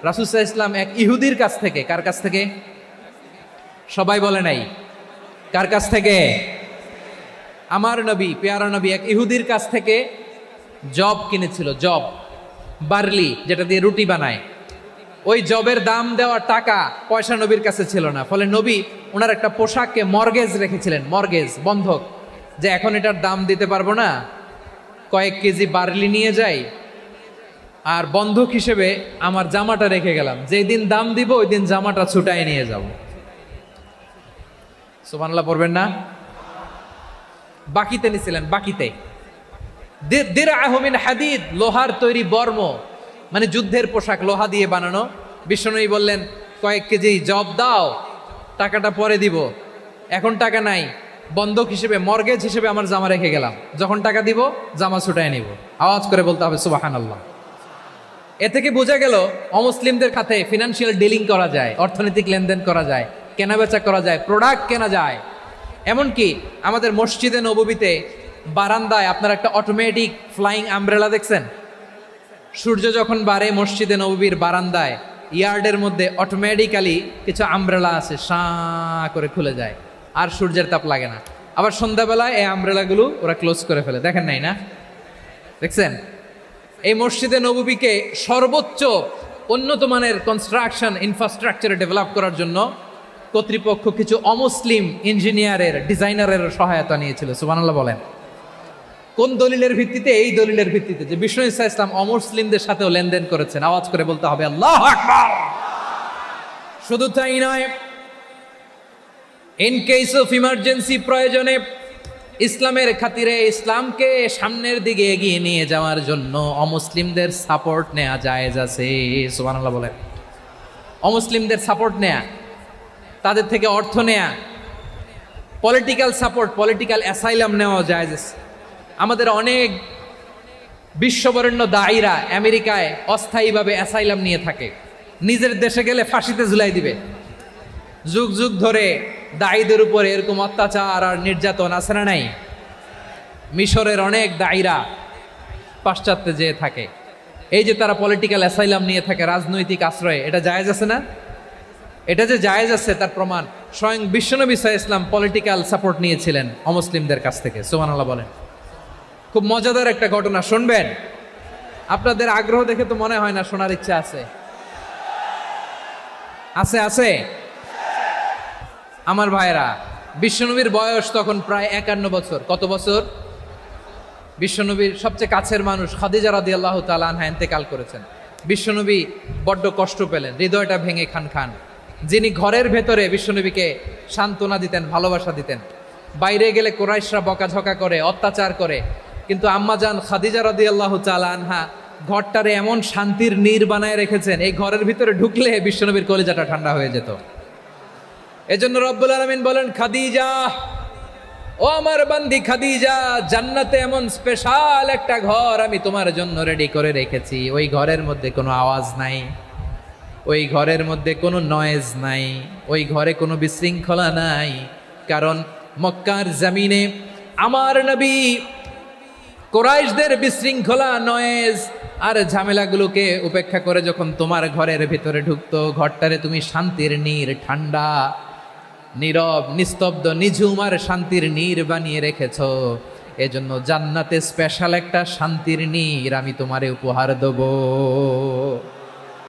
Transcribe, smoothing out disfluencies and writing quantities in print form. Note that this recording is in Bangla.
রাসূল সাল্লাল্লাহু আলাইহি ওয়াসাল্লাম এক ইহুদির কাছ থেকে, কার কাছ থেকে? সবাই বলে নাই, কার কাছ থেকে? আমার নবী, পেয়ারা নবী এক ইহুদির কাছ থেকে জব কিনেছিল। জব, বার্লি, যেটা দিয়ে রুটি বানায়। ওই জবের দাম দেওয়া টাকা পয়সা নবীর কাছে ছিল না, ফলে নবী ওনার একটা পোশাককে মর্গেজ রেখেছিলেন, মর্গেজ, বন্ধক, যে এখন এটার দাম দিতে পারবো না, কয়েক কেজি বার্লি নিয়ে যাই আর বন্ধক হিসেবে আমার জামাটা রেখে গেলাম, যেই দিন দাম দিব ওই দিন জামাটা ছুটাই নিয়ে যাব। সুবহানাল্লাহ পড়বেন না? বাকিতে নিছিলেন, বাকিতে। দিরআহু মিন হাদিদ, লোহার তৈরি বর্ম, মানে যুদ্ধের পোশাক, লোহা দিয়ে বানানো। বিশ্বনবী বললেন, কয়েক কেজি জব দাও, টাকাটা পরে দিব, এখন টাকা নাই, বন্ধক হিসেবে, মর্গেজ হিসেবে আমার জামা রেখে গেলাম, যখন টাকা দিব জামা ছুটায় নিব। আওয়াজ করে বলতে হবে সুবহানাল্লাহ। এ থেকে বোঝা গেল অমুসলিমদের সাথে ফিনান্সিয়াল ডিলিং করা যায়, অর্থনৈতিক লেনদেন করা যায়, কেনাবেচা করা যায়, প্রোডাক্ট কেনা যায়। এমনকি আমাদের মসজিদে নববীতে বারান্দায় আপনার একটা অটোমেটিক ফ্লাইং আমব্রেলা দেখছেন? সূর্য যখন বাড়ে মসজিদে নববীর বারান্দায় ইয়ার্ডের মধ্যে অটোমেটিক্যালি কিছু আমব্রেলা আছে, সাঁ করে খুলে যায়, আর সূর্যের তাপ লাগে না। আবার সন্ধ্যাবেলায় এই আমব্রেলাগুলো ওরা ক্লোজ করে ফেলে, দেখেন নাই না? দেখছেন? এই মসজিদে নববীকে সর্বোচ্চ উন্নত মানের কনস্ট্রাকশন ইনফ্রাস্ট্রাকচারে ডেভেলপ করার জন্য কর্তৃপক্ষ কিছু অমুসলিম ইঞ্জিনিয়ারের, ডিজাইনারের সহায়তা নিয়েছিল। সুবহানাল্লাহ বলেন। কোন দলিলের ভিত্তিতে? এই দলিলের ভিত্তিতে যে বিষ্ণু ঈসা ইসলাম অমুসলিমদের সাথেও লেনদেন করেছেন। আওয়াজ করে বলতে হবে আল্লাহু আকবার। শুধু তাই নয়, ইন কেস অফ ইমার্জেন্সি, প্রয়োজনে ইসলামের খাতিরে, ইসলামকে সামনের দিকে এগিয়ে নিয়ে যাওয়ার জন্য অমুসলিমদের সাপোর্ট নেওয়া জায়েজ আছে। সুবহানাল্লাহ বলেন। অমুসলিমদের সাপোর্ট নেয়া, তাদের থেকে অর্থ নেয়া, পলিটিক্যাল সাপোর্ট, পলিটিক্যাল অ্যাসাইলাম নেওয়া জায়েজ আছে। আমাদের অনেক বিশ্ববরেণ্য দায়ীরা আমেরিকায় অস্থায়ীভাবে অ্যাসাইলাম নিয়ে থাকে, নিজের দেশে গেলে ফাঁসিতে ঝুলাই দিবে। যুগ যুগ ধরে দায়ীদের উপরে এরকম অত্যাচার আর নির্যাতন আছে না নাই? মিশরের অনেক দায়ীরা পাশ্চাত্যে যেয়ে থাকে, এই যে তারা পলিটিক্যাল অ্যাসাইলাম নিয়ে থাকে, রাজনৈতিক আশ্রয়ে, এটা জায়েজ আছে না? এটা যে জায়েজ আছে তার প্রমাণ স্বয়ং বিশ্বনবী সাল্লাল্লাহু আলাইহি ওয়াসাল্লাম পলিটিক্যাল সাপোর্ট নিয়েছিলেন অমুসলিমদের কাছ থেকে। সুবহানাল্লাহ বলেন। খুব মজাদার একটা ঘটনা, শুনবেন? আপনাদের আগ্রহ দেখে তো মনে হয় না শোনার ইচ্ছা আছে। আছে আছে আমার ভাইরা, বিশ্বনবীর বয়স তখন প্রায় 51 বছর। কত বছর? বিশ্বনবীর সবচেয়ে কাছের মানুষ খাদিজা রাদিয়াল্লাহু তাআলা আনহা ইন্তেকাল করেছেন। বিশ্বনবী বড্ড কষ্ট পেলেন, হৃদয়টা ভেঙে খান খান। যিনি ঘরের ভেতরে বিশ্বনবীকে সান্ত্বনা দিতেন, ভালোবাসা দিতেন, বাইরে গেলে কুরাইশরা বকাঝকা করে, অত্যাচার করে, কিন্তু আম্মাজান খাদিজা রাদিয়াল্লাহু তাআলা আনহা ঘরটারে এমন শান্তির নীড় বানায় রেখেছেন, এই ঘরের ভিতরে ঢুকলে বিশ্বনবীর কলিজাটা ঠান্ডা হয়ে যেত। এজন্য রব্বুল আলামিন বলেন, খাদিজা, ও আমার বান্দি খাদিজা, জান্নাতে এমন স্পেশাল একটা ঘর আমি তোমার জন্য রেডি করে রেখেছি। ওই ঘরের মধ্যে কোনো আওয়াজ নাই, ওই ঘরের মধ্যে কোনো নয়েজ নাই, ওই ঘরে কোনো বিশৃঙ্খলা নাই। কারণ মক্কার জমিনে আমার নবী কুরাইশদের বিশৃঙ্খলা, নয়েজ আর ঝামেলাগুলোকে উপেক্ষা করে যখন তোমার ঘরের ভিতরে ঢুকতো, ঘরটারে তুমি শান্তির নীড়, ঠান্ডা, নীরব, নিস্তব্ধ, নিঝুম আর শান্তির নীড় বানিয়ে রেখেছ। এজন্য জান্নাতে স্পেশাল একটা শান্তির নীড় আমি তোমারে উপহার দেব।